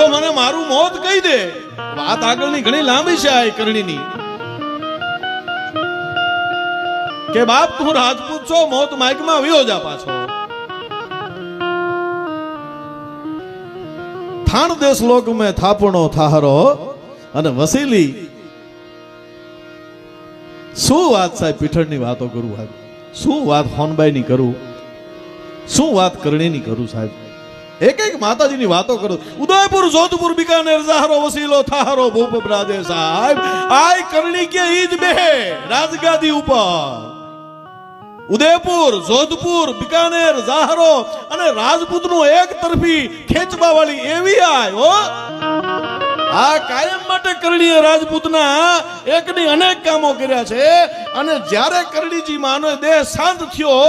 તો મને મારું મોત કહી દે. વાત આગળની ઘણી લાંબી છે આ કરણીની કે બાપ તું રાજપૂત છો, મોત માર્ગમાં વિયો જા પાછો. થાણ દેશ લોક મેં થાપણો થાહરો અને વસીલી. શું વાત સાહેબ પીઠળની વાતો કરું સાહેબ, શું વાત હોનબાઈની કરું, શું વાત કરણીની કરું સાહેબ. એક એક માતાજીની વાતો કરું. ઉદયપુર, જોધપુર, બિકાનેર, ઝાહરો, વસીલો, થાહરો, ભૂપ બ્રાજે સાહેબ. આય કરણી કે ઈદ બે રાજગાદી ઉપર. ઉદયપુર, જોધપુર, બિકાનેર, ઝાહરો અને રાજપૂતનું એક તરફી ખેંચવા વાળી એવી આય હો. આ કાયમ માટે કરણીએ રાજપૂતના એકની અનેક કામો કર્યા છે. અને જ્યારે કરણીજી માનો દેહ શાંત થયો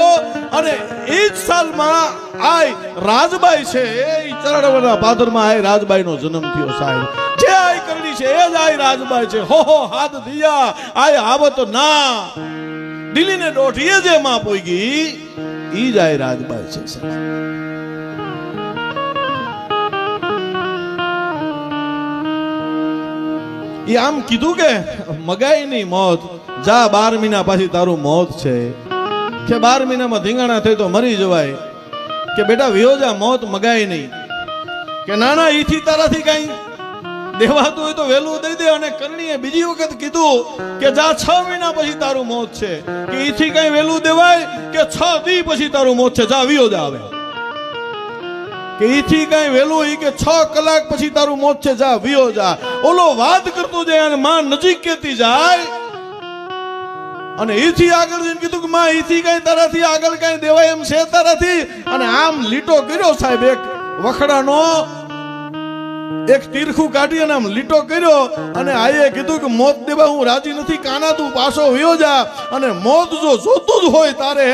અને એ જ સાલમાં આય રાજબાઈ છે, એ ચરણવના પાદરમાં આય રાજબાઈનો જન્મ થયો સાહેબ. જે આય કરણી છે એ જ આય રાજબાઈ છે. હો હાથ દિયા આય આવત ના દિલ્હીને દોઢીએ જે માં પોઈગી ઈ જ આય રાજબાઈ છે સાહેબ. એ આમ કીધું કે મગાઈ ની મોત જા 12 મહિના પછી તારું મોત છે કે 12 મહિનામાં ધીંગાણા થઈ તો મરી જવાય કે બેટા વિયોજા મોત મગાઈ નહીં કે નાના ઈથી તારાથી કઈ દેવાતું હોય તો વહેલું દઈ દે. અને કરણીએ બીજી વખત કીધું કે જા 6 મહિના પછી તારું મોત છે કે ઈથી કઈ વહેલું દેવાય કે 6 દી પછી તારું મોત છે જા વિયોજા આવે કે ઈથી કઈ વેલું ઈ કે 6 કલાક પછી તારું મોત છે જા વિયો જા. ઓલો વાત કરતો જાય અને માં નજીક કેતી જાય અને ઈથી આગળ જઈને કીધું કે માં ઈથી કઈ તારાથી આગળ કઈ દેવાય એમ છે તારાથી. અને આમ લીટો કર્યો સાહેબ, એક વખડાનો એક તીરખું કાઢી અને આમ લીટો કર્યો અને આયે કીધું કે મોત દેવા હું રાજી નથી, કાના તું પાછો વિયો જા. અને મોત જો જોતું જ હોય તારે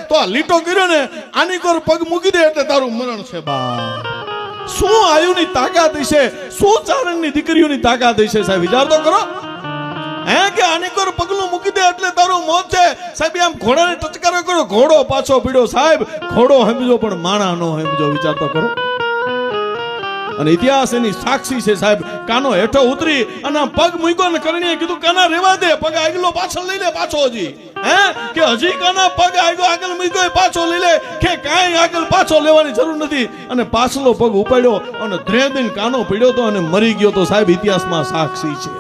તો આ લીટો કર્યો ને આની કોર પગ મૂકી દે એટલે તારું મરણ છે બા. શું આયુની તાકાત છે, શું ચારણની દીકરીઓની તાકાત છે સાહેબ, વિચાર તો કરો. હે કે આની કોર પગલું મૂકી દે એટલે તારું મોત છે સાહેબ. આમ ઘોડાને ટચકારો કર્યો, ઘોડો પાછો પીડ્યો સાહેબ. ઘોડો સમજો પણ માણા નો સમજો, વિચાર તો કરો. અને ઇતિહાસ એની સાક્ષી છે સાહેબ. કાનો હેઠો ઉતરી અને પગ મૂક્યો ને કરણીએ કીધું કાના રેવા દે, પગ આગલો પાછળ લઈ લે પાછો હજી. હે કે હજી કાના પગ આગળ મૂક્યો પાછો લઈ લે કે કાંઈ આગળ પાછો લેવાની જરૂર નથી. અને પાછલો પગ ઉપાડ્યો અને ધ્રેદીન કાનો પીડ્યો તો અને મરી ગયો તો સાહેબ. ઇતિહાસમાં સાક્ષી છે.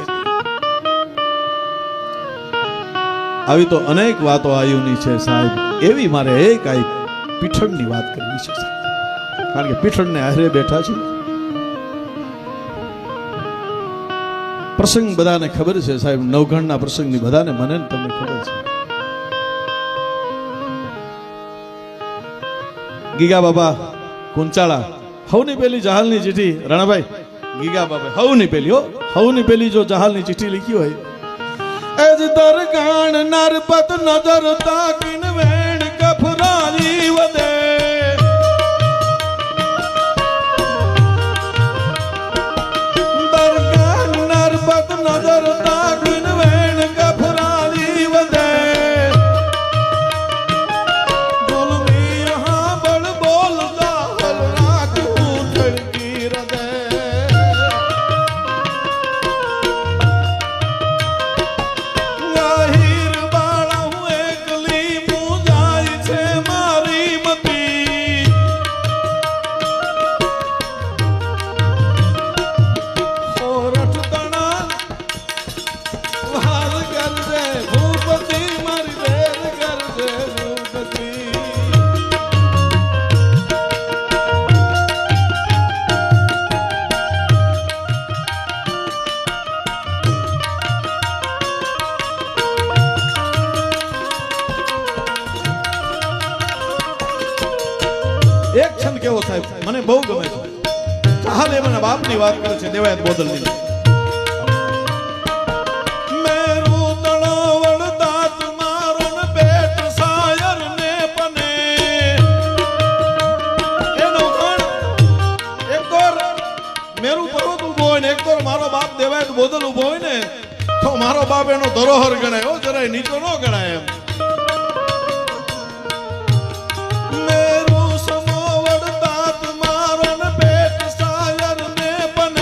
આવી તો અનેક વાતો આયુની છે સાહેબ. એવી મારે એક આ પીઠળની વાત કરવી છે સાહેબ, કારણ કે પીઠળને હારે બેઠા છે. પ્રસંગ બધાને ખબર છે સાહેબ, નવઘણના પ્રસંગની બધાને મને તમને ખબર છે. ગીગા બાબા કુંચાળા, હવની પેલી જહાલની ચિઠ્ઠી રાણાભાઈ, ગીગા બાબા હવની પેલી જો જહાલની ચિઠ્ઠી લીખી હોય, એજ દરગાણ નરપત નજર તાકીન વેણ કફરાલી વદે. એક છંદ કેવો સાહેબ મને બહુ ગમે છે. ચાહલ એમના બાપની વાત કરે છે, દેવાયત બોદલની. બોદલ ઉભો હોય ને તો મારો બાપ એનો ધરોહર ગણાય, જરાય નીચો ન ગણાય. એમ મેરું સમોવડ દાત મારન પેટ સાયર ને પણ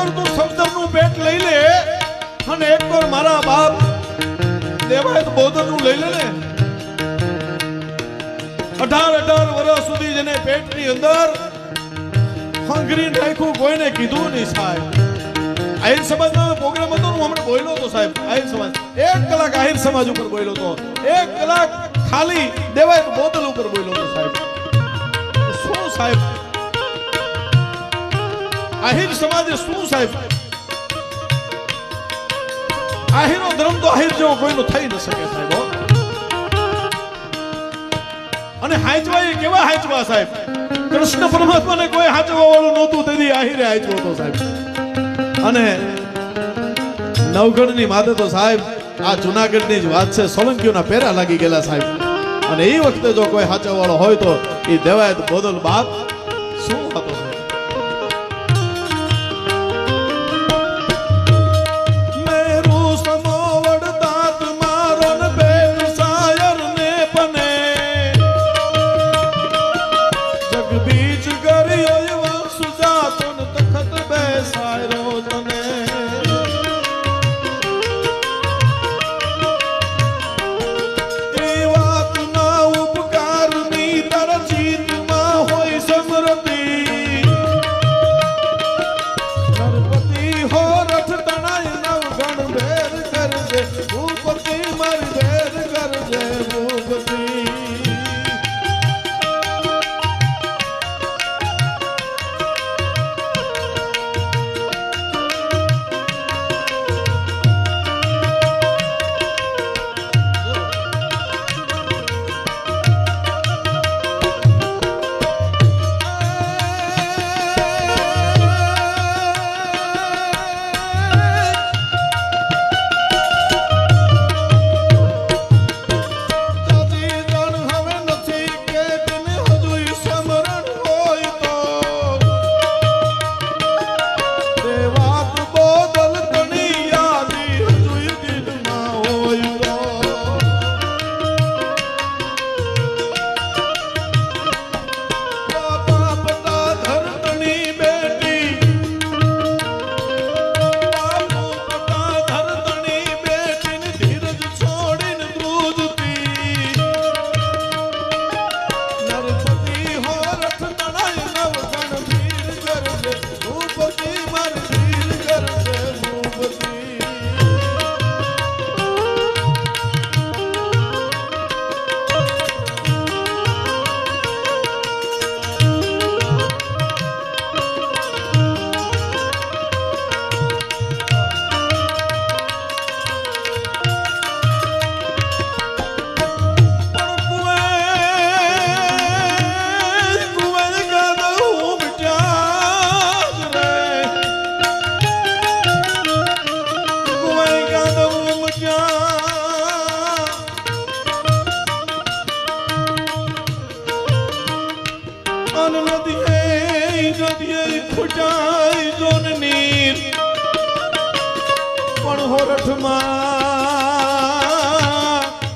એકવાર તું સફદરનું પેટ લઈ લે અને એકવાર મારા બાપ દેવાયત બોધનનું લઈ લે ને 18 વર્ષ સુધી જેને પેટની અંદર હંગરી નાખ્યું કોઈને કીધું નહીં સાહેબ. આહિર સમાજનો પ્રોગ્રામ હતો, હું હમણાં બોલ્યો હતો સાહેબ. આહિર સમાજ 1 કલાક આહિર સમાજ ઉપર બોલ્યો હતો, 1 કલાક ખાલી દેવાયત બોધન ઉપર બોલ્યો હતો સાહેબ. શું સાહેબ આહિર સમાજે શું સાહેબ, આહિરનો ધર્મ તો આહિર જેવો કોઈનો થઈ ન શકે સાહેબ. અને હાંચવા એ કેવા હાંચવા સાહેબ, કૃષ્ણ પરમાત્માને કોઈ હાંચવા વાળું નહોતું, તેથી આહિરે હાંચવો હતો સાહેબ. અને નવગણની માથે તો સાહેબ આ જુનાગઢની જ વાત છે, સોલંકીઓના પેરા લાગી ગયેલા સાહેબ. અને એ વખતે જો કોઈ હાંચવા વાળો હોય તો એ દેવાયત બોધલ બાપ શું હતો સાહેબ.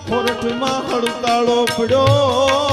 હોરઠમાં હડતાળો પડ્યો